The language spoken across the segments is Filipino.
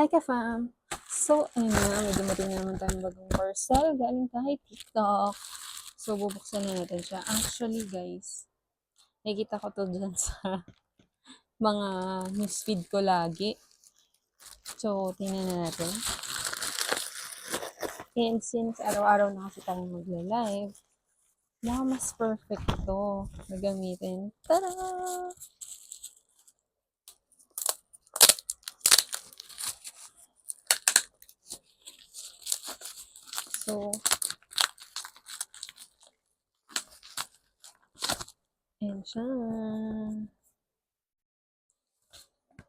Hi ka fam! So, ayun na, may dumating na naman tayong bagong parcel galing kay TikTok. So, bubuksan na natin siya. Actually, guys, nakikita ko to dyan sa mga newsfeed ko lagi. So, tingnan na natin. And since araw-araw na kasi tayo magla-live, baka mas perfect to na gamitin. Tara! So, ayan siya.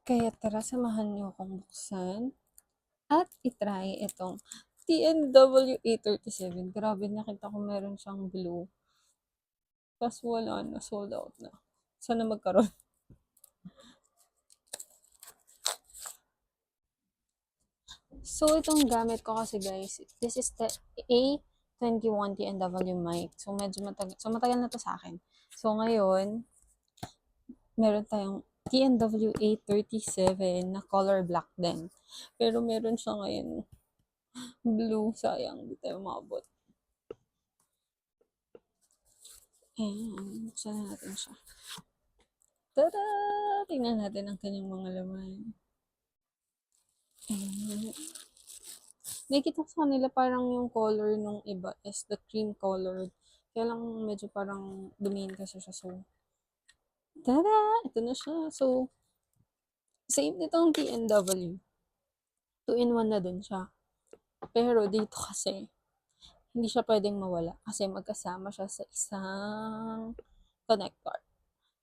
Kaya tara, samahan niyo akong buksan at itry itong TNW 837. Grabe, nakita ko meron siyang blue. Tapos wala na, sold out na. Sana magkaroon. So, itong gamit ko kasi guys, this is the A21 TNW mic. So, medyo matagal. So, matagal na to sa akin. So, ngayon, meron tayong TNW A37 na color black din. Pero meron siya ngayon blue. Sayang, hindi tayo maabot. Ayan, saan natin siya. Tada! Tingnan natin ang kanyang mga laman. Ayan. Nakikita ko sa kanila parang yung color nung iba is the cream colored. Kaya lang medyo parang dumihin kasi siya. So, tada! Ito na siya. So, same nitong TNW. 2-in-1 na din siya. Pero dito kasi, hindi siya pwedeng mawala kasi magkasama siya sa isang connector.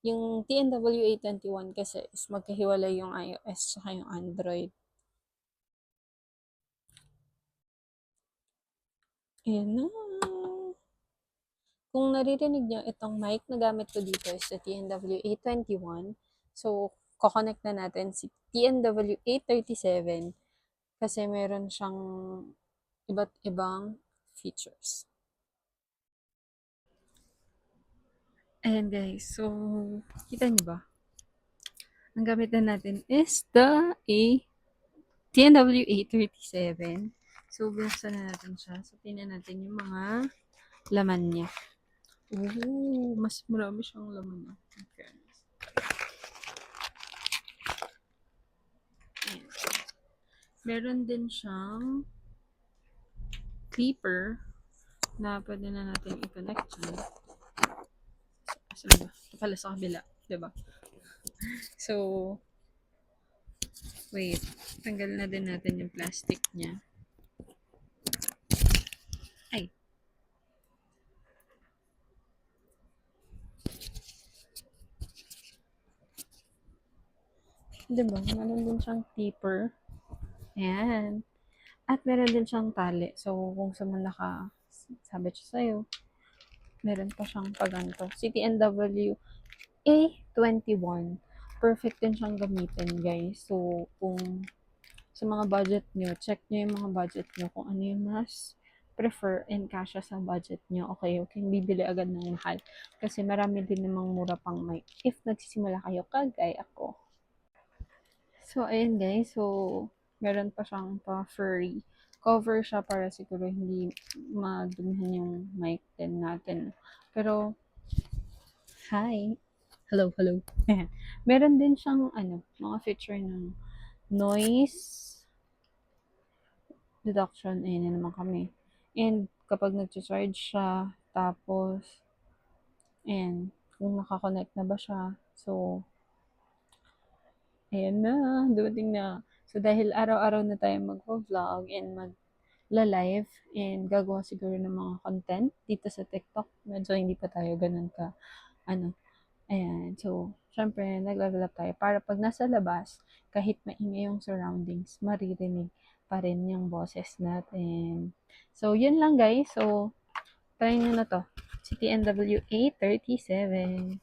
Yung TNW 821 kasi is magkahiwalay yung iOS at yung Android. Ayan na. Kung naririnig nyo, itong mic na gamit ko dito is the TNW 821. So, kukonect na natin si TNW 837 kasi meron siyang iba't ibang features. Ayan guys, so kita niyo ba? Ang gamit na natin is the TNW 837. So, binuksan na natin siya. So, tingnan natin yung mga laman niya. Ooh, mas marami siyang laman. Okay. Ayan. Meron din siyang clipper na pwede na natin i-connect dyan. Saan ba? Ito pala sa kabila. Diba? So, wait. Tanggal na din natin yung plastic niya. Ay. Diba? Meron din siyang clipper. Ayan. At meron din siyang tali. So, kung sa man sabit siya sa'yo, meron pa siyang paganto. CTNW A21. Perfect din siyang gamitin, guys. So, kung sa mga budget nyo, check nyo yung mga budget nyo kung ano yung mas prefer and kasya sa budget nyo. Okay, okay, bibili agad ng mahal. Kasi marami din namang mura pang mic. If nagsisimula kayo, kagaya ako. So, ayun guys. So, meron pa siyang pa-furry cover siya para siguro hindi madumihan yung mic din natin. Pero, hi! Hello, hello. Meron din siyang mga feature ng noise reduction. Ayan na naman kami. And kapag nag-charge siya, tapos, ayan, kung nakakonect na ba siya. So, ayan na, dumating na. So, dahil araw-araw na tayo mag-vlog and mag-live and gagawa siguro ng mga content dito sa TikTok. Medyo hindi pa tayo ganun ka, ayan. So, syempre, nag-level up tayo para pag nasa labas, kahit maingay yung surroundings, maririnig pa rin yung boses natin. So, yun lang guys. So, try nyo na to. CTNW 837.